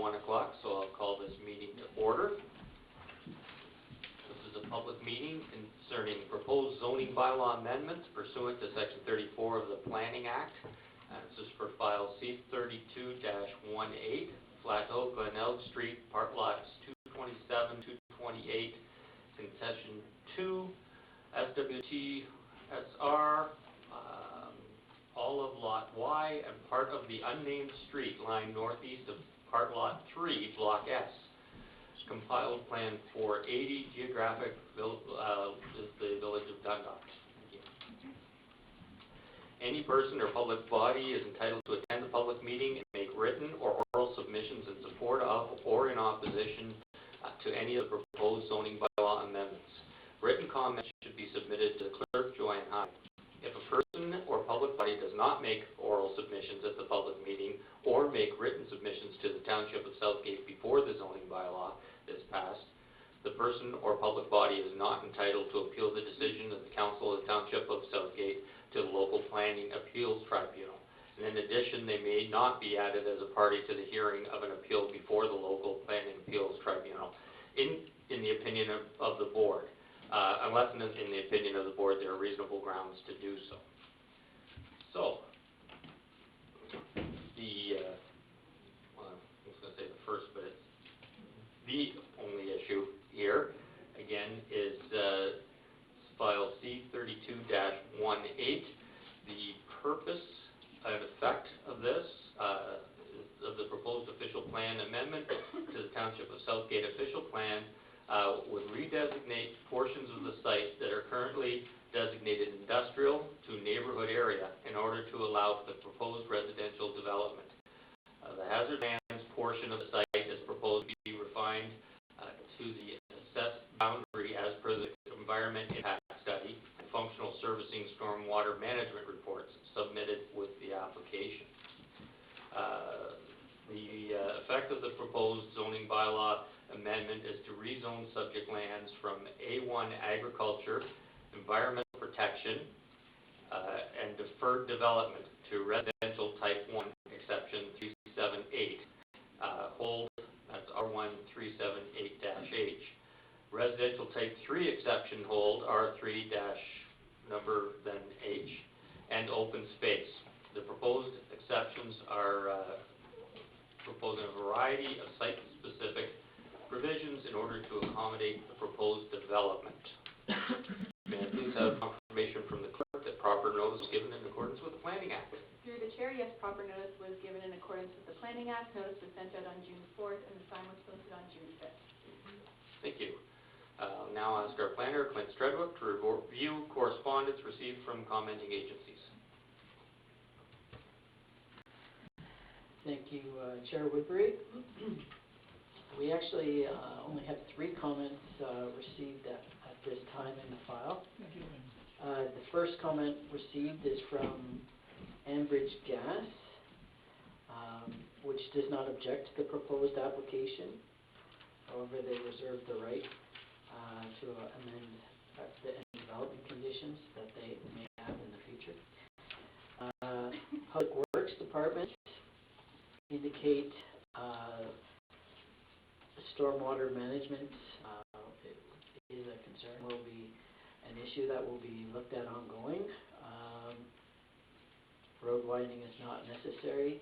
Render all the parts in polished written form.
1 o'clock, so I'll call this meeting to order. This is a public meeting concerning proposed zoning bylaw amendments pursuant to Section 34 of the Planning Act. This is for file C32-18, Plateau Glenelg Street, part lots 227, 228, concession 2, SWT SR, all of lot Y and part of the unnamed street lying northeast of part lot 3, block S. Compiled plan for 80 geographic the village of Dundalk. Any person or public body is entitled to attend the public meeting and make written or oral submissions in support of or in opposition to any of the proposed zoning bylaw amendments. Written comments should be submitted to the clerk, Joanne Hyde. If a person or public body does not make oral submissions at the public meeting or make written submissions to the Township of Southgate before the zoning bylaw is passed, the person or public body is not entitled to appeal the decision of the Council of the Township of Southgate to the local planning appeals tribunal. And in addition, they may not be added as a party to the hearing of an appeal before the local planning appeals tribunal in the opinion of the board. Unless in the opinion of the board there are reasonable grounds to do so. So, well, I was going to say the first, but it's the only issue here, again, is file C32-18. The purpose and effect of this, of the proposed official plan amendment to the Township of Southgate official plan, would redesignate portions of the site that are currently designated industrial to neighborhood area in order to allow for the proposed residential development. The hazard lands portion of the site is proposed to be refined to the assessed boundary as per the environment impact study and functional servicing stormwater management reports submitted with the application. The effect of the proposed zoning bylaw amendment is to rezone subject lands from A1 agriculture, environmental protection, and deferred development to residential type 1 exception 378. Hold, that's R1 378-H. Residential type 3 exception hold R3- number then H, and open space. The proposed exceptions are proposing a variety of site-specific provisions in order to accommodate the proposed development. May I please have confirmation from the clerk that proper notice was given in accordance with the Planning Act? Through the chair, yes, proper notice was given in accordance with the Planning Act. Notice was sent out on June 4th and the sign was posted on June 5th. Thank you. Now ask our planner, Clint Stredwick, to review correspondence received from commenting agencies. Thank you, Chair Woodbury. We actually only have 3 comments received at this time in the file. The first comment received is from Enbridge Gas, which does not object to the proposed application. However, they reserve the right to amend the development conditions that they may have in the future. Public Works Department indicate stormwater management is a concern, will be an issue that will be looked at ongoing. Road widening is not necessary.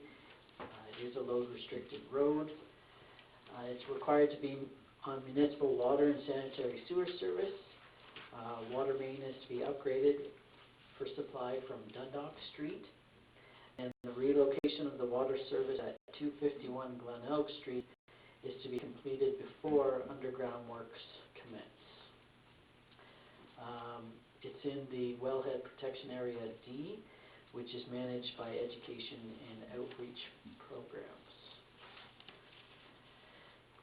It is a load-restricted road. It's required to be on municipal water and sanitary sewer service. Water main is to be upgraded for supply from Dundalk Street. And the relocation of the water service at 251 Glenelg Street is to be completed before underground works commence. It's in the Wellhead Protection Area D, which is managed by Education and Outreach Programs.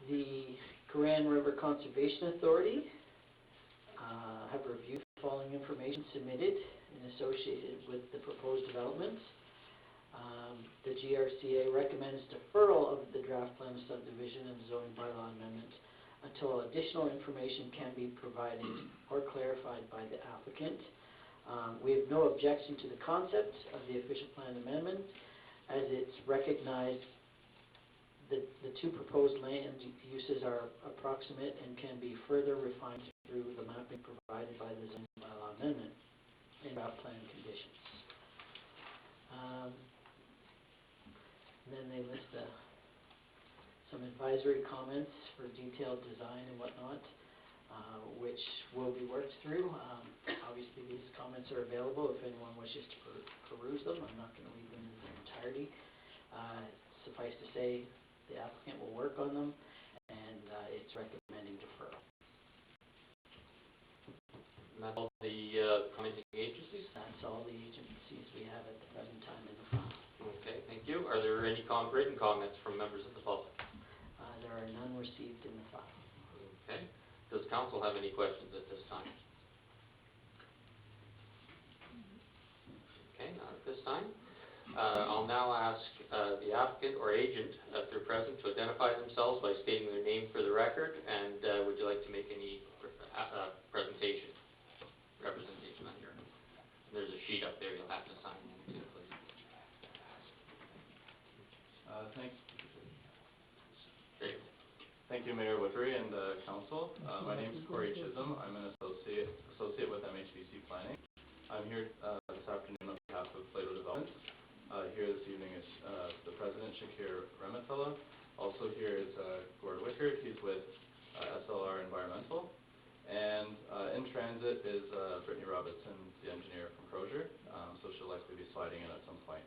The Grand River Conservation Authority have reviewed the following information submitted and associated with the proposed developments. The GRCA recommends deferral of the draft plan of subdivision and zoning bylaw amendment until additional information can be provided or clarified by the applicant. We have no objection to the concept of the official plan amendment, as it's recognized The two proposed land uses are approximate and can be further refined through the mapping provided by the zoning bylaw amendment and draft plan conditions. And then they list some advisory comments for detailed design and whatnot, which will be worked through. Obviously, these comments are available if anyone wishes to peruse them. I'm not going to read them in their entirety. Suffice to say, the applicant will work on them, and it's recommending deferral. And that's all the commenting agencies? That's all the agencies we have at the present time in the file. Okay, thank you. Are there any written comments from members of the public? There are none received in the file. Okay. Does council have any questions at this time? Okay, not at this time. I'll now ask the applicant or agent, if they're present, to identify themselves by stating their name for the record, and would you like to make any representation on here? There's a sheet up there you'll have to sign in too, please. Thank you, Mayor Woodbury and Council. My name is Corey Chisholm. I'm an associate with MHBC Planning. I'm here this afternoon on behalf of Plato Development. Here this evening is the President, Shakir Rematullah. Also here is Gord Wickard. He's with SLR Environmental. And in transit is Brittany Robertson, the engineer from Crozier. So she'll likely be sliding in at some point.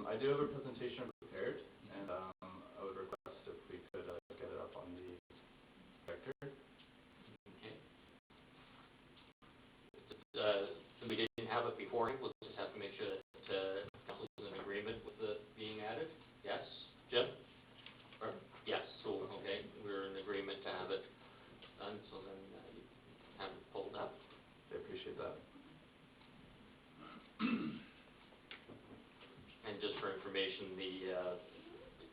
I do have a presentation prepared, and I would request if we could get it up on the projector. Okay. We didn't have it beforehand. We'll just have to make sure that council is in agreement with it being added. Yes, Jim? Or, yes. So okay, we're in agreement to have it done. So then you have it pulled up. I appreciate that. And just for information,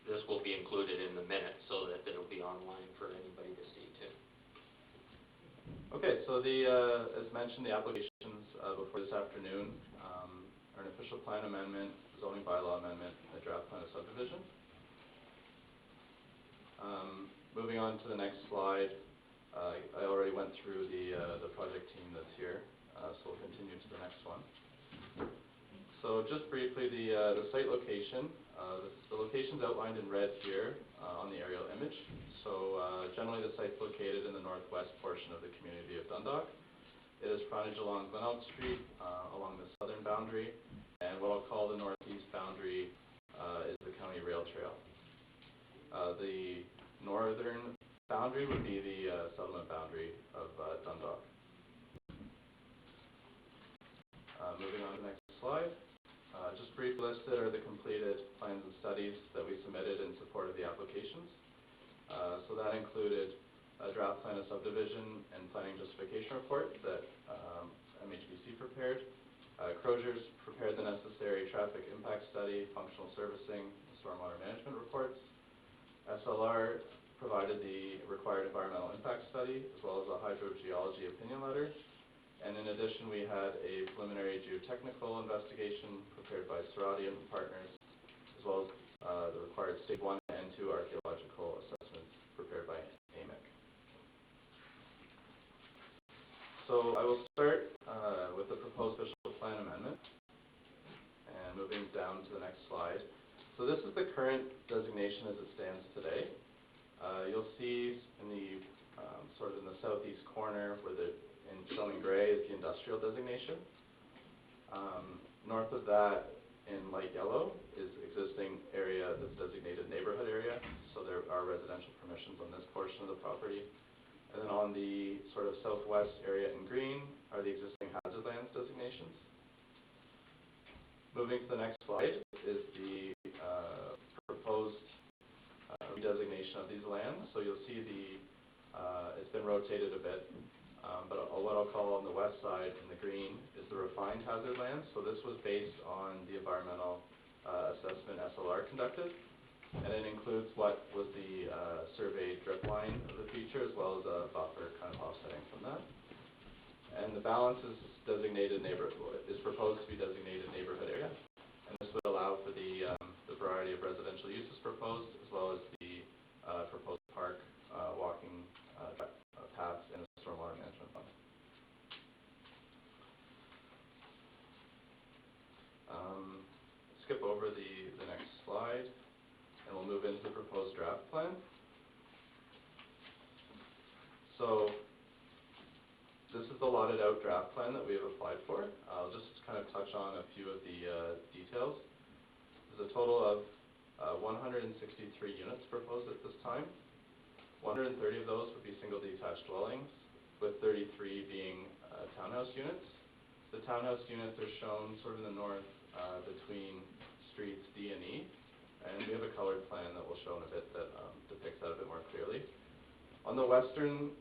this will be included in the minutes so that it'll be online for anybody to see too. Okay, so as mentioned, the applications before this afternoon are an official plan amendment, zoning bylaw amendment, a draft plan of subdivision. Moving on to the next slide, I already went through the project team that's here, so we'll continue to the next one. So just briefly, the site location. The location's outlined in red here on the aerial image. So generally the site's located in the northwest portion of the community of Dundalk. It is frontage along Glenelg Street, along the southern boundary, and what I'll call the northeast boundary is the county rail trail. The northern boundary would be the settlement boundary of Dundalk. Moving on to the next slide. Just briefly listed are the completed plans and studies that we submitted in support of the applications. So that included a draft plan of subdivision and planning justification report that MHBC prepared. Crozier's prepared the necessary traffic impact study, functional servicing, and stormwater management reports. SLR provided the required environmental impact study as well as a hydrogeology opinion letter. And in addition, we had a preliminary geotechnical investigation prepared by Serradian Partners, as well as the required Stage 1 and 2 archaeological assessments prepared by AMIC. So I will start with the proposed official plan amendment, and moving down to the next slide. So this is the current designation as it stands today. You'll see in the sort of in the southeast corner where shown in gray is the industrial designation. North of that in light yellow is existing area that's designated neighborhood area. So there are residential permissions on this portion of the property. And then on the sort of southwest area in green are the existing hazard lands designations. Moving to the next slide is the proposed redesignation of these lands. So you'll see it's been rotated a bit. But what I'll call on the west side in the green is the refined hazard lands. So this was based on the environmental assessment SLR conducted, and it includes what was the surveyed drip line of the feature as well as a buffer kind of offsetting from that. And the balance is proposed to be designated neighborhood area, and this would allow for the a variety of residential uses proposed, as well as the proposed park, walking paths, and a stormwater management fund. Skip over the next slide, and we'll move into the proposed draft plan. So this is the allotted out draft plan that we have applied for. I'll just kind of touch on a few of the details. There's a total of 163 units proposed at this time. 130 of those would be single detached dwellings, with 33 being townhouse units. The townhouse units are shown sort of in the north between streets D and E, and we have a colored plan that we'll show in a bit that depicts that a bit more clearly. On the western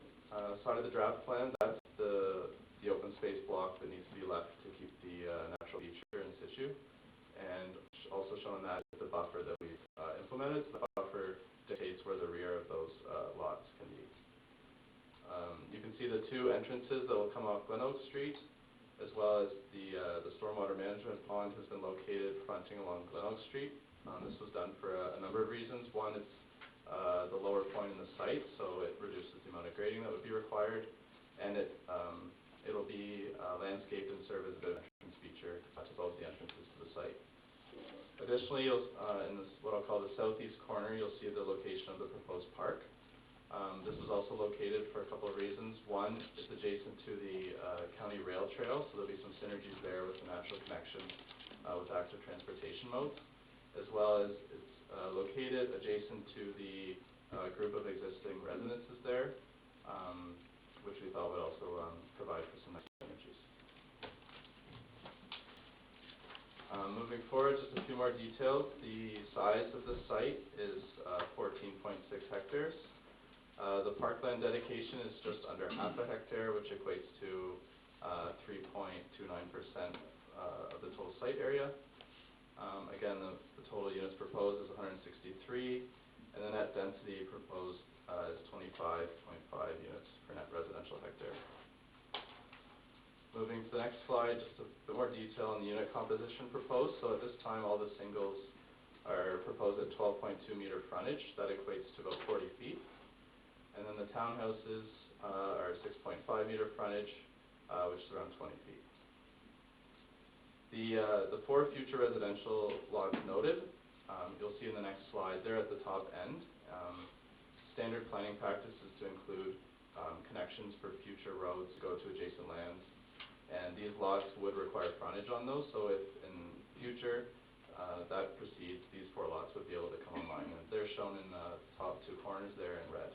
side of the draft plan, that's the open space block that needs to be left to keep the natural feature in situ, and also shown that is the buffer that we've implemented. The buffer dictates where the rear of those lots can be. You can see the two entrances that will come off Glen Oak Street, as well as the stormwater management pond has been located fronting along Glen Oak Street. This was done for a number of reasons. One, it's the lower point in the site, so it reduces the amount of grading that would be required, and it'll be landscaped and serve as a bit of an entrance feature to both the entrances to the site. Additionally, in this, what I'll call the southeast corner, you'll see the location of the proposed park. This is also located for a couple of reasons. One, it's adjacent to the county rail trail, so there'll be some synergies there with the natural connection with active transportation modes, as well as it's located adjacent to the group of existing residences there, which we thought would also provide for some nice synergies. Moving forward, just a few more details. The size of the site is 14.6 hectares. The parkland dedication is just under half a hectare, which equates to 3.29% of the total site area. Again, the total units proposed is 163, and the net density proposed is 25.5 units per net residential hectare. Moving to the next slide, just a bit more detail on the unit composition proposed. So at this time, all the singles are proposed at 12.2 meter frontage. That equates to about 40 feet. And then the townhouses are 6.5 meter frontage, which is around 20 feet. The four future residential lots noted, you'll see in the next slide, they're at the top end. Standard planning practice is to include connections for future roads to go to adjacent lands, and these lots would require frontage on those, so if in future that proceeds, these four lots would be able to come online, and they're shown in the top two corners there in red.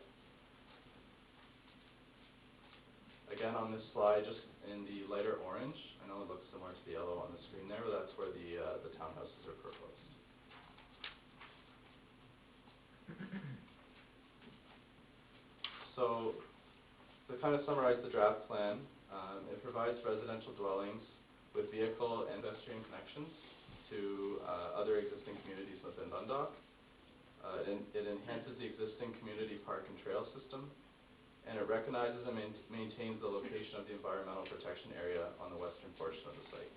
Again, on this slide, just in the lighter orange, I know it looks similar to the yellow on the screen there, but that's where the townhouses are proposed. So, to kind of summarize the draft plan, it provides residential dwellings with vehicle and pedestrian connections to other existing communities within Dundalk. It enhances the existing community park and trail system, and it recognizes and maintains the location of the environmental protection area on the western portion of the site.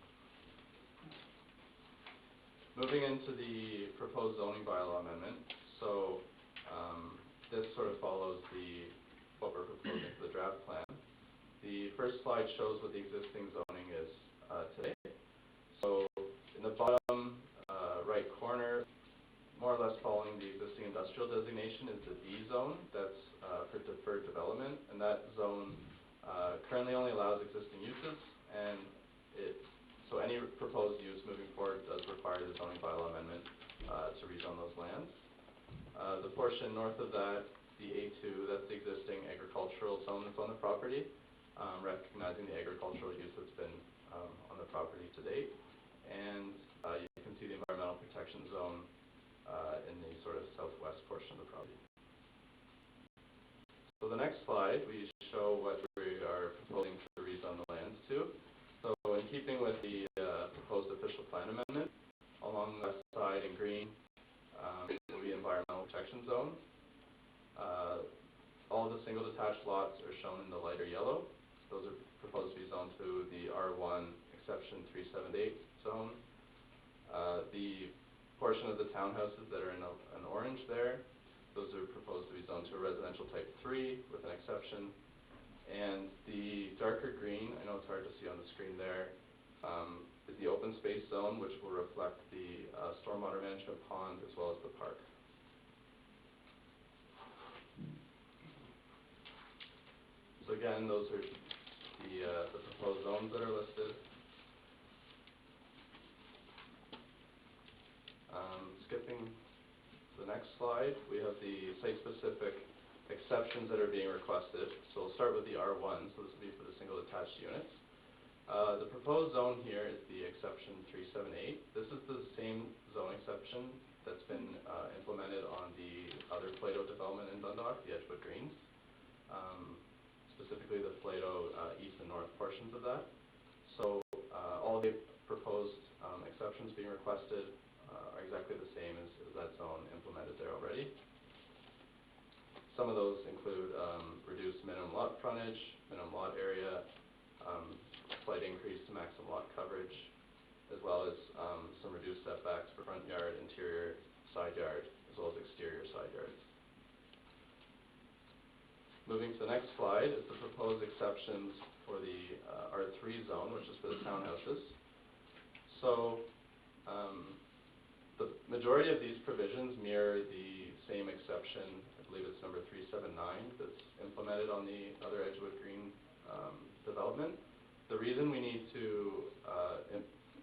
Moving into the proposed zoning bylaw amendment, so this sort of follows what we're proposing for the draft plan. The first slide shows what the existing zoning is today. So in the bottom right corner, more or less following the existing industrial designation, is the D zone. That's for deferred development, and that zone currently only allows existing uses, and so any proposed use moving forward does require the zoning bylaw amendment to rezone those lands. The portion north of that, the A2, that's the existing agricultural zone that's on the property, recognizing the agricultural use that's been on the property to date, and you can see the environmental protection zone in the sort of southwest portion of the property. So the next slide, we show what we are proposing to rezone the lands to. So in keeping with the proposed official plan amendment, along the west side in green will be environmental protection zone. All the single detached lots are shown in the lighter yellow. Those are proposed to be zoned to the R1 exception 378 zone. The portion of the townhouses that are in orange there, those are proposed to be zoned to a residential type 3 with an exception. And the darker green, I know it's hard to see on the screen there, is the open space zone, which will reflect the stormwater management pond as well as the park. So again, those are the proposed zones that are listed. Skipping to the next slide, we have the site-specific exceptions that are being requested. So we'll start with the R1, so this will be for the single detached units. The proposed zone here is the exception 378. This is the same zone exception that's been implemented on the other Plato development in Dundalk, the Edgewood Greens, specifically the Plato east and north portions of that. So all the proposed exceptions being requested are exactly the same as that zone implemented there already. Some of those include reduced minimum lot frontage, minimum lot area, slight increase to maximum lot coverage, as well as some reduced setbacks for front yard, interior, side yard, as well as exterior side yards. Moving to the next slide is the proposed exceptions for the R3 zone, which is for the townhouses. So the majority of these provisions mirror the same exception, I believe it's number 379, that's implemented on the other Edgewood Green development. The reason we need to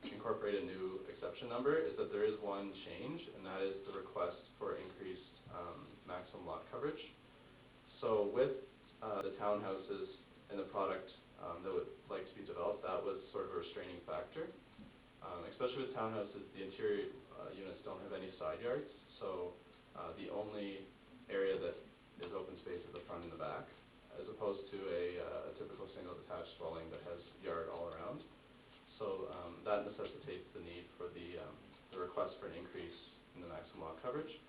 incorporate a new exception number is that there is one change, and that is the request for increased maximum lot coverage. So with the townhouses and the product that would like to be developed, that was sort of a restraining factor. Especially with townhouses, the interior units don't have any side yards, so the only area that is open space is the front and the back, as opposed to a typical single detached dwelling that has yard all around. So that necessitates the need for the request for an increase in the maximum lot coverage.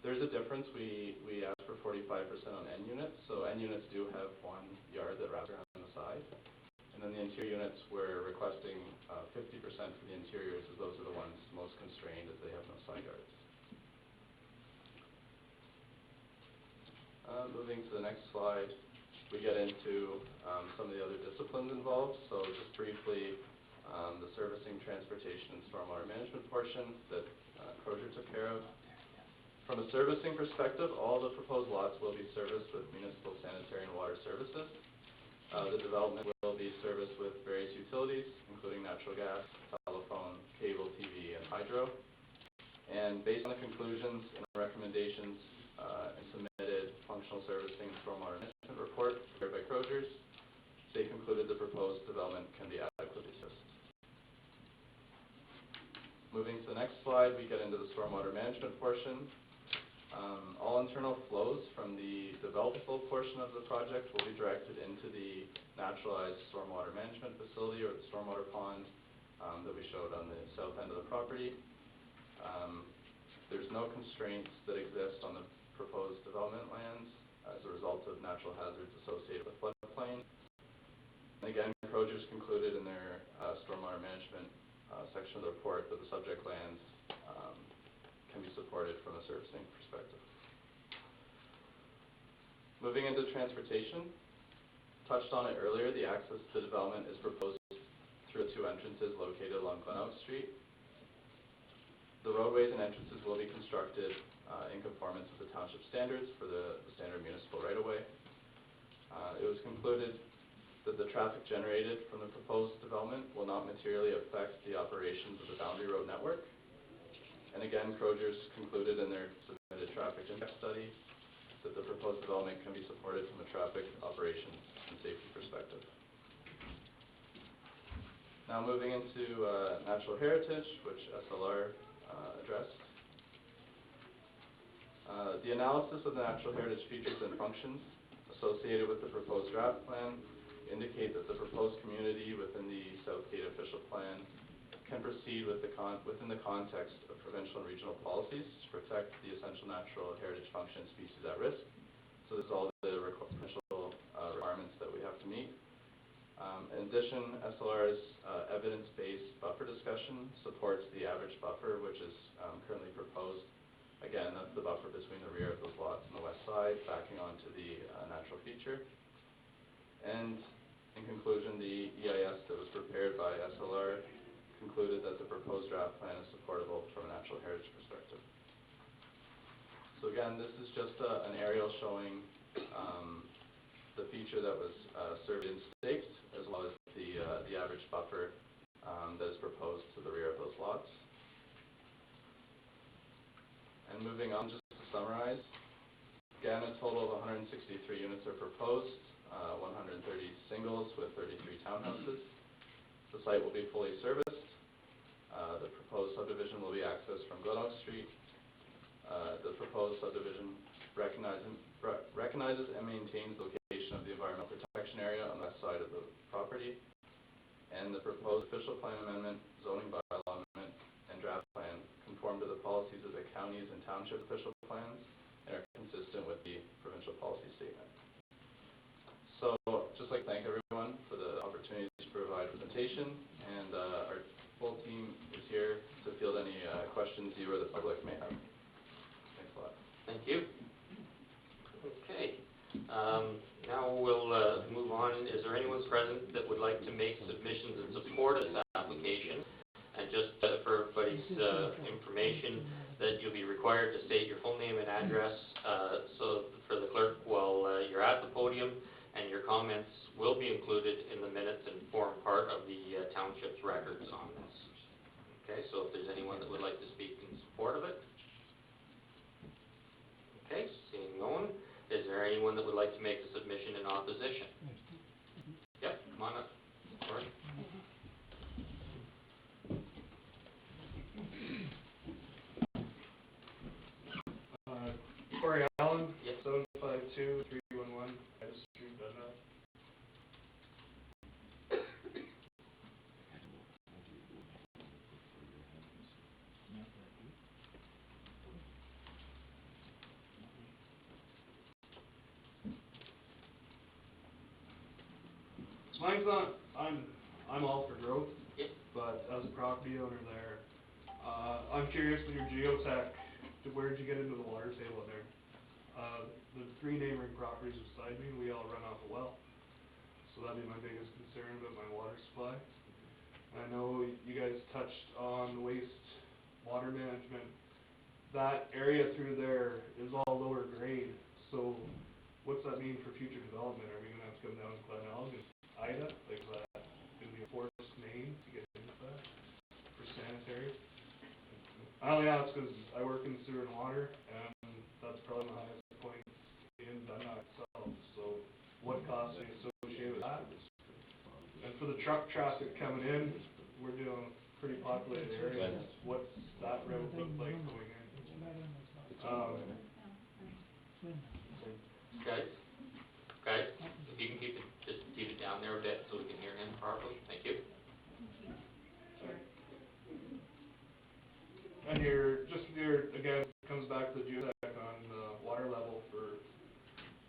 There's a difference. We asked for 45% on N units, so N units do have one yard that wraps around the side. And then the interior units, we're requesting 50% for the interiors, as those are the ones most constrained as they have no side yards. Moving to the next slide, we get into some of the other disciplines involved. So just briefly, the servicing, transportation, and stormwater management portion that Crozier took care of. From a servicing perspective, all the proposed lots will be serviced with municipal sanitary and water services. The development will be serviced with various utilities, including natural gas, telephone, cable, TV, and hydro. And based on the conclusions and recommendations and submitted functional servicing and stormwater management report prepared by Croziers, they concluded the proposed development can be adequately serviced. Moving to the next slide, we get into the stormwater management portion. All internal flows from the developable portion of the project will be directed into the naturalized stormwater management facility, or the stormwater pond that we showed on the south end of the property. There's no constraints that exist on the proposed development lands as a result of natural hazards associated with floodplain. And again, Croziers concluded in their stormwater management section of the report that the subject lands can be supported from a servicing perspective. Moving into transportation, touched on it earlier, the access to development is proposed through two entrances located along Glenelg Street. The roadways and entrances will be constructed in conformance with the township standards for the standard municipal right-of-way. It was concluded that the traffic generated from the proposed development will not materially affect the operations of the boundary road network. And again, Croziers concluded in their submitted traffic impact study that the proposed development can be supported from a traffic, operations, and safety perspective. Now moving into natural heritage, which SLR addressed. The analysis of the natural heritage features and functions associated with the proposed draft plan indicate that the proposed community within the Southgate official plan can proceed with within the context of provincial and regional policies to protect the essential natural heritage function species at risk. So this is all the provincial requirements that we have to meet. In addition, SLR's evidence-based buffer discussion supports the average buffer, which is currently the buffer between the rear of those lots and the west side, backing onto the natural feature. And in conclusion, the EIS that was prepared by SLR concluded that the proposed draft plan is supportable from a natural heritage perspective. So again, this is just an aerial showing the feature that was surveyed and staked, as well as the average buffer that is proposed to the rear of those lots. And moving on, just to summarize, again, a total of 163 units are proposed, 130 singles with 33 townhouses. The site will be fully serviced. The proposed subdivision will be accessed from Glen Oak Street. The proposed subdivision recognizes and maintains the location of the environmental protection area on the west side of the property. And the proposed official plan amendment, zoning bylaw amendment, and draft plan conform to the policies of the counties and township official plans and are consistent with the provincial policy statement. So, just like to thank everyone for the opportunity to provide presentation, and our full team is here to field any questions you or the public may have. Thanks a lot. Thank you. Okay. Now we'll move on. Is there anyone present that would like to make submissions in support of this application? And just for everybody's information, that you'll be required to state your full name and address so for the clerk while you're at the podium, and your comments will be included in the minutes and form part of the township's records on this. Okay, so if there's anyone that would like to speak in support of it. Okay, seeing no one. Is there anyone that would like to make a submission in opposition? Yep, come on up. Sorry. Corey Allen, Yep. 752-311, Edison Street, Dundas. Mine's not, I'm all for growth, Yep. but as a property owner there, I'm curious with your geotech, where did you get into the water table there? The three neighboring properties beside me, we all run off a well. So that'd be my biggest concern about my water supply. I know you guys touched on the waste water management. That area through there is all lower grade, so what's that mean for future development? Are we gonna have to come down to Glen Elg and Ida? Like, is that gonna be a forced main to get into that for sanitary? I only ask because I work in sewer and water, and that's probably the highest point in Dundas itself. So what costs are associated with that? And for the truck traffic coming in, we're doing a pretty populated area. What's that road look like going in? Guys, if you can just keep it down there a bit so we can hear him properly. Thank you. And again, it comes back to the geotech on the water level for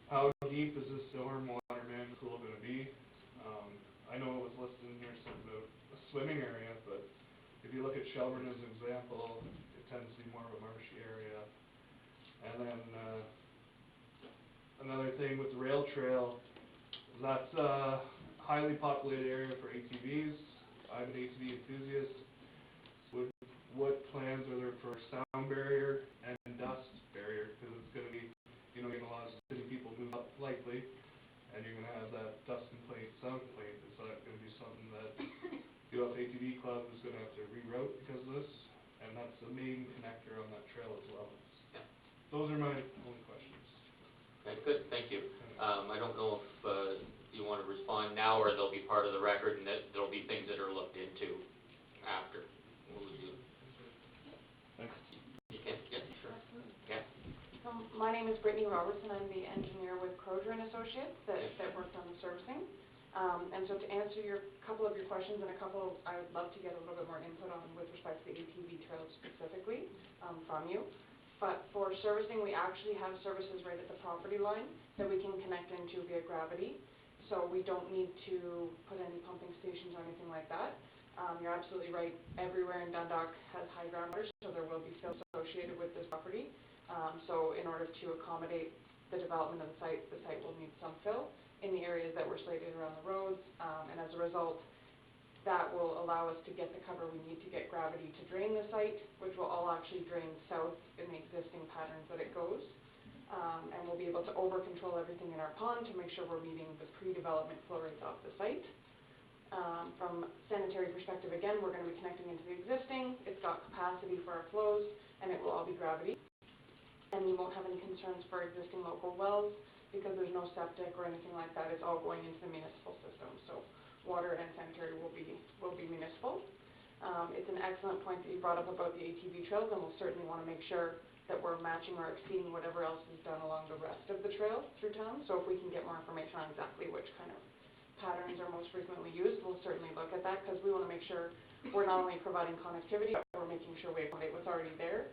how deep is this storm water management pool going to be? I know it was listed in here something about a swimming area, but if you look at Shelburne as an example, it tends to be more of a marshy area. And then another thing with the rail trail, that's a highly populated area for ATVs. I'm an ATV enthusiast. What plans are there for sound barrier and dust barrier? Because it's going to be, you're going to have a lot of city people move up likely, and you're going to have that dust complaint, sound complaint. Is that going to be something that UF ATV Club is going to have to reroute because of this? And that's the main connector on that trail as well. Yeah. Those are my only questions. Okay, good, thank you. I don't know if you want to respond now or they'll be part of the record and that there'll be things that are looked into after. What would you? Thanks. You can, yeah, sure. Yeah. So my name is Brittany Robertson. I'm the engineer with Crozier & Associates that works on the servicing. And so to answer couple of your questions and I would love to get a little bit more input on with respect to the ATV trails specifically from you. But for servicing, we actually have services right at the property line that we can connect into via gravity. So we don't need to put any pumping stations or anything like that. You're absolutely right. Everywhere in Dundalk has high groundwater, so there will be fill associated with this property. So in order to accommodate the development of the site will need some fill in the areas that were slated around the roads, and as a result, that will allow us to get the cover we need to get gravity to drain the site, which will all actually drain south in the existing patterns that it goes. And we'll be able to over-control everything in our pond to make sure we're meeting the pre-development flow rates off the site. From sanitary perspective, again, we're going to be connecting into the existing. It's got capacity for our flows, and it will all be gravity. And we won't have any concerns for existing local wells because there's no septic or anything like that. It's all going into the municipal system. So water and sanitary will be municipal. It's an excellent point that you brought up about the ATV trails, and we'll certainly want to make sure that we're matching or exceeding whatever else is done along the rest of the trail through town. So if we can get more information on exactly which kind of patterns are most frequently used, we'll certainly look at that, because we want to make sure we're not only providing connectivity, but we're making sure we accommodate what's already there,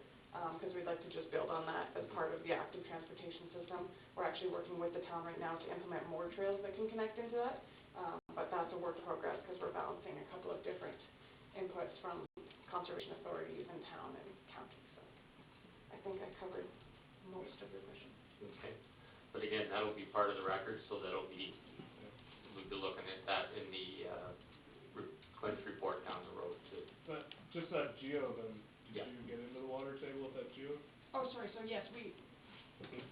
because we'd like to just build on that as part of the active transportation system. We're actually working with the town right now to implement more trails that can connect into that, but that's a work in progress because we're balancing a couple of different inputs from conservation authorities in town and county. So I think I covered most of your questions. Okay. But again, that'll be part of the record, so that'll be, we'll be looking at that in the Quince report down the road too. But just that geo then, Yeah. did you get into the water table with that geo? Oh, sorry. So yes,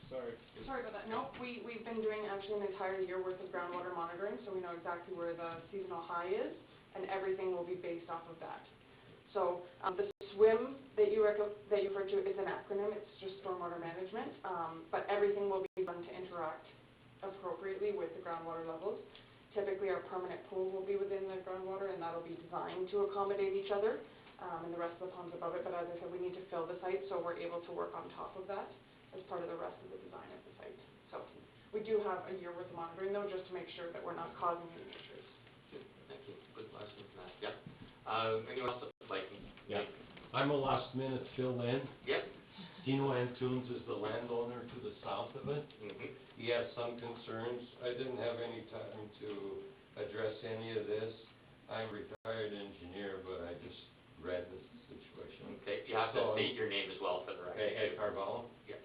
Sorry. about that. No, we've been doing actually an entire year worth of groundwater monitoring, so we know exactly where the seasonal high is, and everything will be based off of that. So the SWIM that you refer to is an acronym. It's just stormwater management, but everything will be done to interact appropriately with the groundwater levels. Typically, our permanent pool will be within the groundwater, and that'll be designed to accommodate each other, and the rest of the ponds above it. But as I said, we need to fill the site, so we're able to work on top of that as part of the rest of the design of the site. So we do have a year worth of monitoring, though, just to make sure that we're not causing any issues. Good. Thank you. Good question for that. Yeah. Anyone else that would like? Yeah. I'm a last minute fill-in. Yep. Dino Antunes is the landowner to the south of it. Mm-hmm. He has some concerns. I didn't have any time to address any of this. I'm a retired engineer, but I just read the situation. Okay. You have to state your name as well for the record. Okay, Ed Carvalho. Yeah.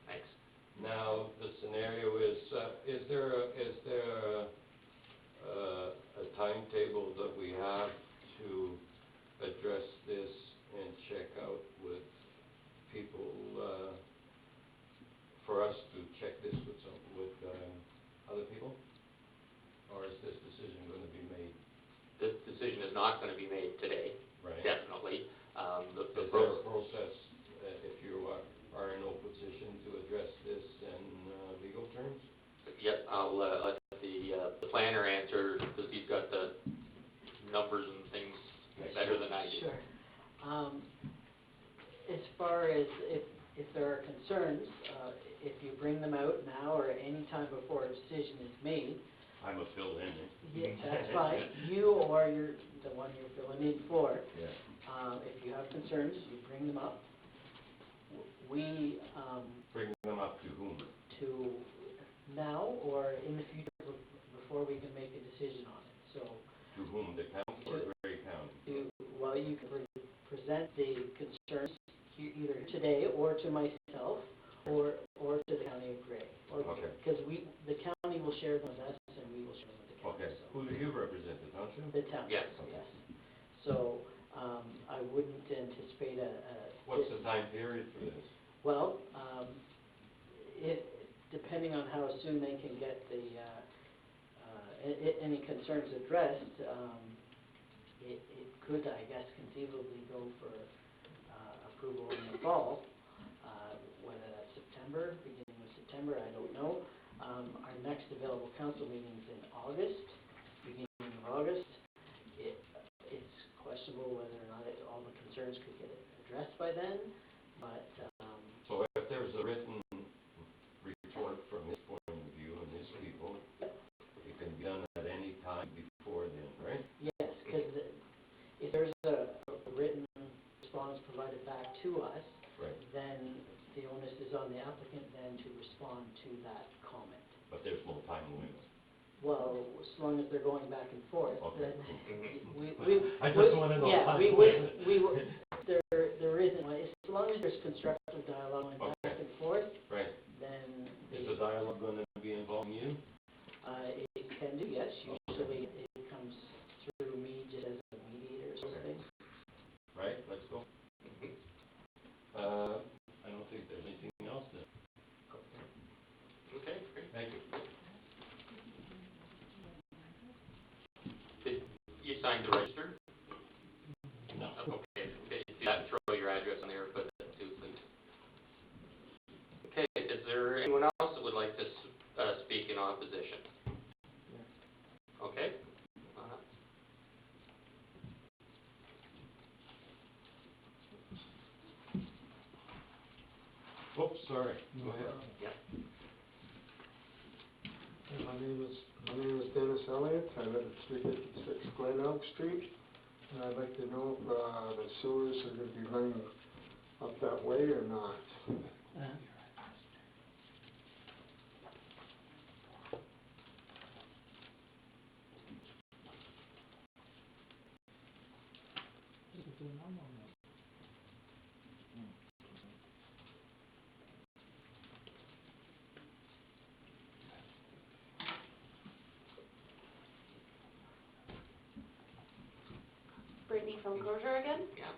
Thanks. Now, the scenario is there a timetable that we have to address this and check out with people, for us to check this with other people? Or is this decision going to be made? This decision is not going to be made today. Right. Definitely. Is there a process, if you are in no position to address this in legal terms? Yep, I'll let the planner answer, because he's got the numbers and things better than I do. Sure. As far as if there are concerns, if you bring them out now or any time before a decision is made, I'm a fill-in. yeah, that's fine. You or the one you're filling in for. Yeah. If you have concerns, you bring them up. We Bring them up to whom? to now or in the future before we can make a decision on it. So, To whom? The county or Grey County? well, you can present the concerns either today or to myself or to the county of Grey. Okay. Because the county will share them with us and we will share them with the county. Okay. So. Who do you represent, the township? The town. Yes. Yes. So, I wouldn't anticipate What's the time period for this? well, depending on how soon they can get any concerns addressed, it could, I guess, conceivably go for approval in the fall, whether that's September, beginning of September, I don't know. Our next available council meeting is in August, beginning of August. It's questionable whether or not all the concerns could get addressed by then, but So if there's a written report from his point of view and his people, it can be done at any time before then, right? yes, because if there's a written response provided back to us, Right. then the onus is on the applicant then to respond to that comment. But there's no time limit. Well, as long as they're going back and forth, Okay. then Mhm. I just want to know time limit. there isn't one. As long as there's constructive dialogue going back and forth, Right. then Is the dialogue gonna be involving you? it can do, yes. Usually it comes through me just as a mediator or something. Right, let's go. Mhm. I don't think there's anything else then. Okay, great. Thank you. Did you sign the register? No. Okay, if you have to throw your address on there, put that too, please. Okay, is there anyone else that would like to speak in opposition? Okay. Oops, sorry, go ahead. Yeah. My name is Dennis Elliott. I live at 356 Glen Elk Street, and I'd like to know if the sewers are going to be running up that way or not. Brittany from Crozier again. Yeah.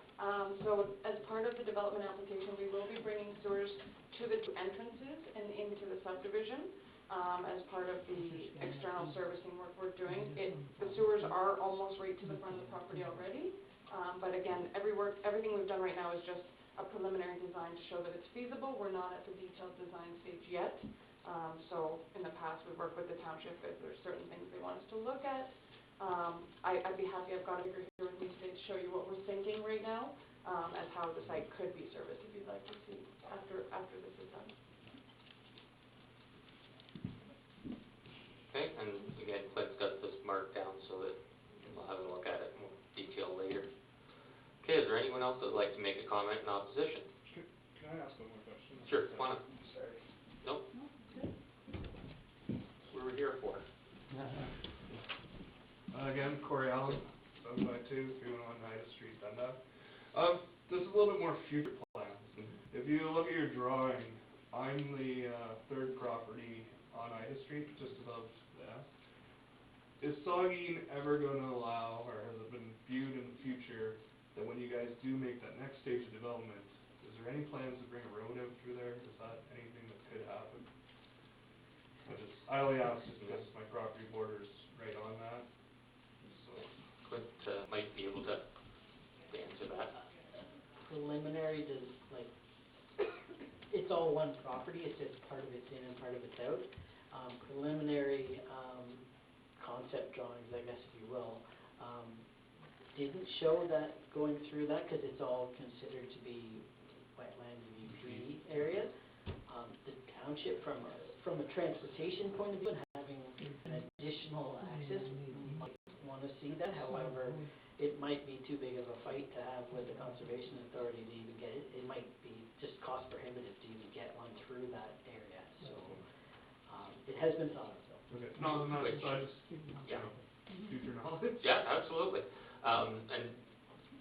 So as part of the development application, we will be bringing sewers to the two entrances and into the subdivision, as part of the external servicing work we're doing. The sewers are almost right to the front of the property already, but again, everything we've done right now is just a preliminary design to show that it's feasible. We're not at the detailed design stage yet. So in the past, we've worked with the township if there's certain things they want us to look at. I'd be happy, I've got a figure here with me today to show you what we're thinking right now, as how the site could be serviced if you'd like to see after this is done. Okay, and again, Clint's got this marked down so that we'll have a look at it in more detail later. Okay, is there anyone else that would like to make a comment in opposition? Can I ask one more question? Sure, come on up. Sorry. Nope. That's what we're here for. Again, Corey Allen, 752, 311 Ida Street, Dundas. This is a little bit more future plans. If you look at your drawing, I'm the third property on Ida Street, just above that. Is Saugeen ever going to allow, or has it been viewed in the future, that when you guys do make that next stage of development, is there any plans to bring a road out through there? Is that anything that could happen? I only ask just because my property borders right on that. Clint might be able to answer that. Preliminary does, like, it's all one property, it's just part of it's in and part of it's out. Preliminary concept drawings, I guess if you will, didn't show that going through that because it's all considered to be wetland VP area. The township from a transportation point of view and having an additional access might want to see that. However, it might be too big of a fight to have with the conservation authority to even get it. It might be just cost prohibitive to even get one through that area. So it has been thought of though. Okay. No, I just, Yeah. future knowledge. Yeah, absolutely. And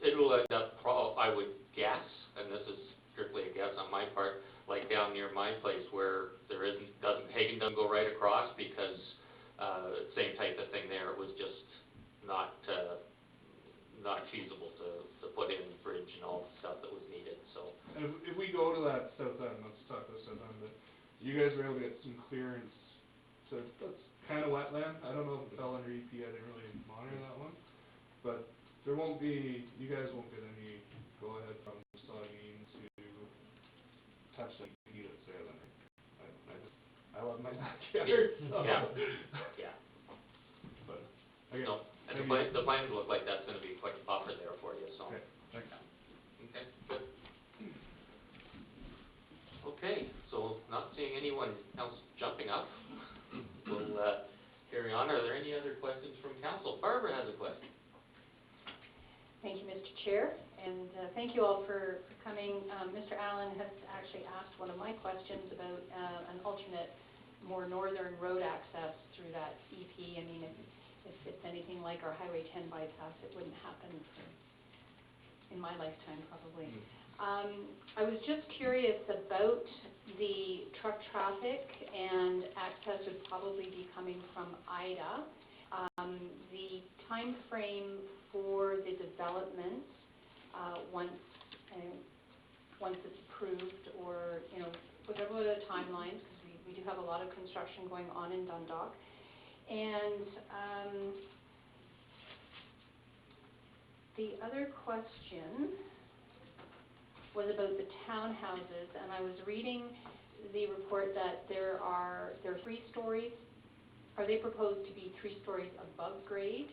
it will end up, I would guess, and this is strictly a guess on my part, like down near my place where there Hagen doesn't go right across because same type of thing there. It was just not feasible to put in the bridge and all the stuff that was needed. So And if we go to that south end, let's talk to south end, but you guys were able to get some clearance, so that's kind of wetland. I don't know if it fell under EP, I didn't really monitor that one, but there won't be, you guys won't get any go ahead from Saugeen to touch the EP that's there then. I love my backyard, so. yeah, yeah. But, okay. No, and Thank the you. plans look like that's going to be quite a buffer there for you. So Okay, thanks. okay, good. Okay, so not seeing anyone else jumping up, we'll carry on. Are there any other questions from council? Barbara has a question. Thank you, Mr. Chair, and thank you all for coming. Mr. Allen has actually asked one of my questions about an alternate, more northern road access through that EP. I mean, if it's anything like our Highway 10 bypass, it wouldn't happen in my lifetime, probably. I was just curious about the truck traffic, and access would probably be coming from Ida. The time frame for the development, once it's approved, or, you know, whatever the timelines, because we do have a lot of construction going on in Dundalk. And the other question was about the townhouses, and I was reading the report that there are 3 stories. Are they proposed to be 3 stories above grade,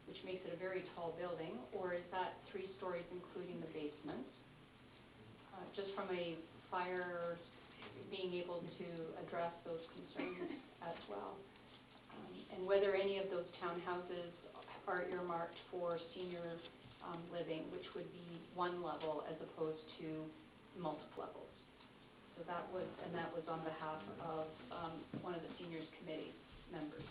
which makes it a very tall building, or is that 3 stories including the basements? Just from a fire, being able to address those concerns as well. And whether any of those townhouses are earmarked for senior living, which would be 1 level as opposed to multiple levels. So that was on behalf of one of the seniors committee members.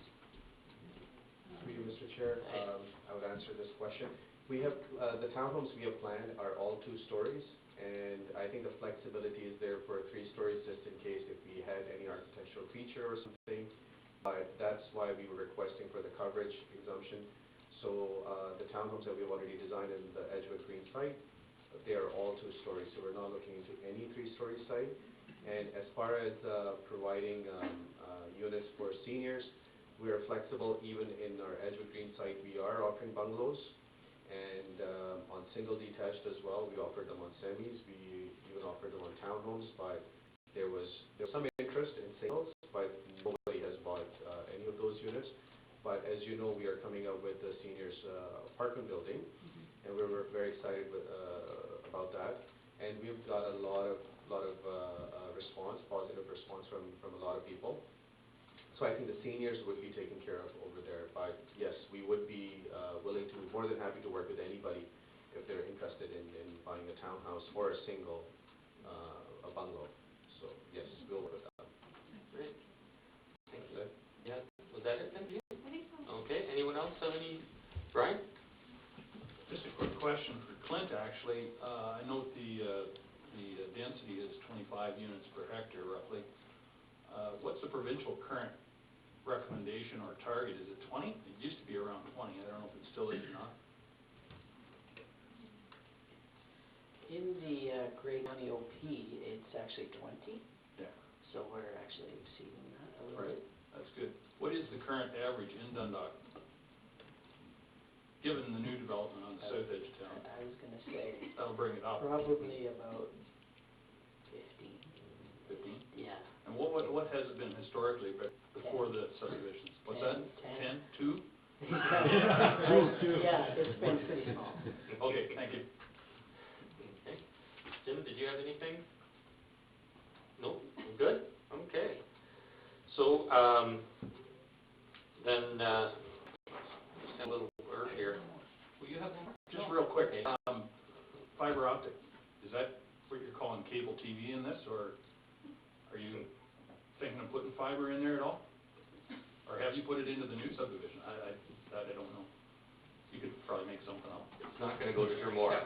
Through you, Mr. Chair, I would answer this question. We have, the townhomes we have planned are all 2 stories, and I think the flexibility is there for 3 stories just in case if we had any architectural feature or something. But that's why we were requesting for the coverage exemption. So the townhomes that we've already designed in the Edgewood Green site, they are all 2 stories, so we're not looking into any 3-story site. And as far as providing units for seniors, we are flexible. Even in our Edgewood Green site, we are offering bungalows, and on single detached as well. We offered them on semis. We even offered them on townhomes, but there was some interest in singles, but nobody has bought any of those units. But as you know, we are coming up with the seniors apartment building, and we're very excited about that. And we've got a lot of response, positive response from a lot of people. So I think the seniors would be taken care of over there. But yes, we would be more than happy to work with anybody if they're interested in buying a townhouse or a single a bungalow. So yes, we'll work with that. Great. Thank you. Yeah, was that it then? I think so. Okay, anyone else have any? Brian? Just a quick question for Clint, actually. I note the density is 25 units per hectare, roughly. What's the provincial current recommendation or target? Is it 20? It used to be around 20. I don't know if it still is or not. In the Grey County OP, it's actually 20. Yeah. So we're actually exceeding that a little Right. bit. That's good. What is the current average in Dundalk, given the new development on the south edge of town? I was going to say That'll bring it up. probably about 15. 15? Yeah. And what has it been historically before the subdivisions? What's that? 10. 10? 2? Yeah, it's been pretty small. Okay, thank you. Okay. Jim, did you have anything? No? Good? Okay. So, then, just a little word here. Will you have one more? Just real quick, fiber optic, is that what you're calling cable TV in this, or are you thinking of putting fiber in there at all? Or have you put it into the new subdivision? That I don't know. You could probably make something up. It's not gonna go to Drumore.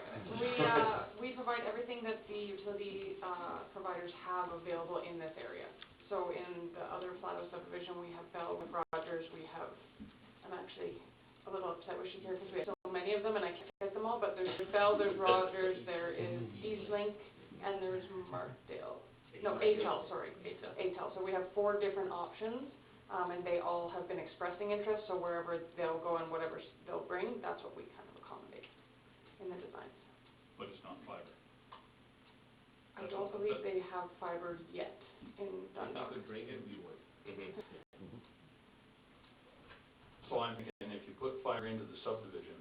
We provide everything that the utility providers have available in this area. So in the other Flato subdivision, we have Bell with Rogers, we have, I'm actually a little upset with you here because we have so many of them and I can't get them all, but there's Bell, there's Rogers, there is Eastlink, and there's Markdale. No, ATEL, sorry. ATEL. So we have 4 different options, and they all have been expressing interest, so wherever they'll go and whatever they'll bring, that's what we kind of accommodate in the designs. But it's not fiber. I don't believe they have fiber yet in Dundalk. bring it, we would. Mhm. So I'm thinking if you put fiber into the subdivision,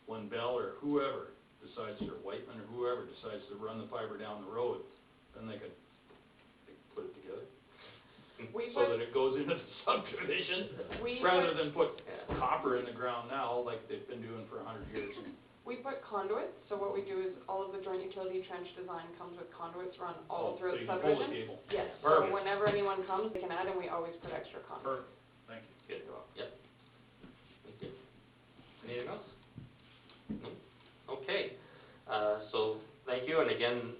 when Bell or whoever decides, or Whiteman or whoever decides to run the fiber down the road, then they could put it together. So that it goes into the subdivision, rather than put copper in the ground now, like they've been doing for 100 years. We put conduits, so what we do is all of the joint utility trench design comes with conduits run all through the So you can pull the subdivision. cable. Yes, so Perfect. whenever anyone comes, they can add, and we always put extra conduits. Perfect, thank you. Good. Yep. Thank you. Anything else? No? Okay. So thank you, and again,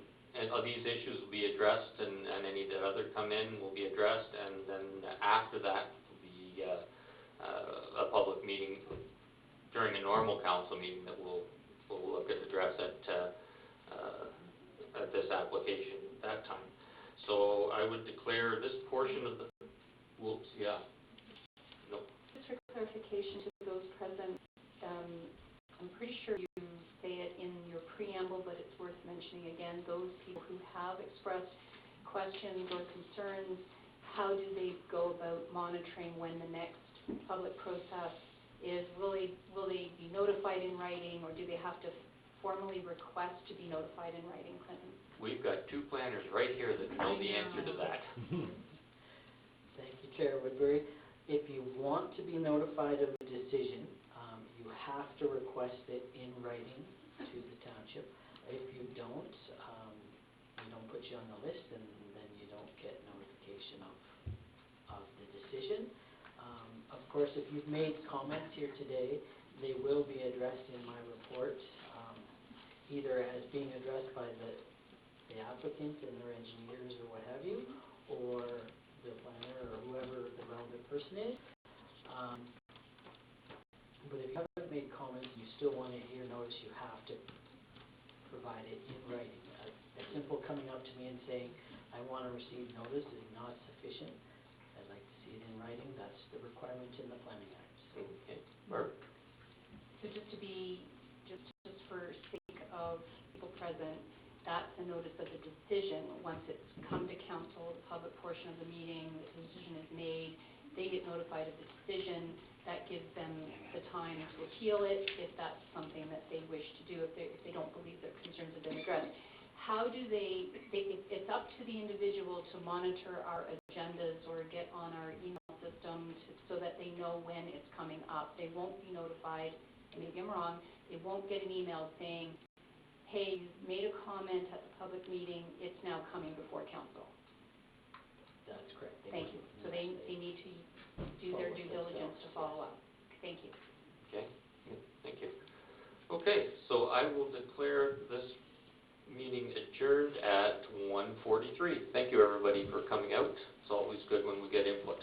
all these issues will be addressed, and any that other come in will be addressed, and then after that will be a public meeting during a normal council meeting that we'll look at address at this application at that time. So I would declare this portion of the, whoops, yeah. No. Just for clarification to those present, I'm pretty sure you say it in your preamble, but it's worth mentioning again, those people who have expressed questions or concerns, how do they go about monitoring when the next public process is? Will they be notified in writing, or do they have to formally request to be notified in writing, Clinton? We've got two planners right here that know the answer to that. Thank you, Chair Woodbury. If you want to be notified of a decision, you have to request it in writing to the township. If you don't, we don't put you on the list, and then you don't get notification of the decision. Of course, if you've made comments here today, they will be addressed in my report, either as being addressed by the applicant and their engineers or what have you, or the planner or whoever the relevant person is. But if you haven't made comments and you still want to hear notice, you have to provide it in writing. A simple coming up to me and saying, I want to receive notice is not sufficient. I'd like to see it in writing. That's the requirement in the Planning Act. So, Okay. Mark? So just for sake of people present, that's a notice of the decision. Once it's come to council, the public portion of the meeting, the decision is made, they get notified of the decision. That gives them the time to appeal it if that's something that they wish to do, if they don't believe their concerns have been addressed. How do it's up to the individual to monitor our agendas or get on our email system so that they know when it's coming up. They won't be notified, maybe I'm wrong, they won't get an email saying, hey, you made a comment at the public meeting, it's now coming before council. that's correct. Thank you. So they need to do their due diligence to follow up. Thank you. Okay, thank you. Okay, so I will declare this meeting adjourned at 1:43. Thank you, everybody, for coming out. It's always good when we get input.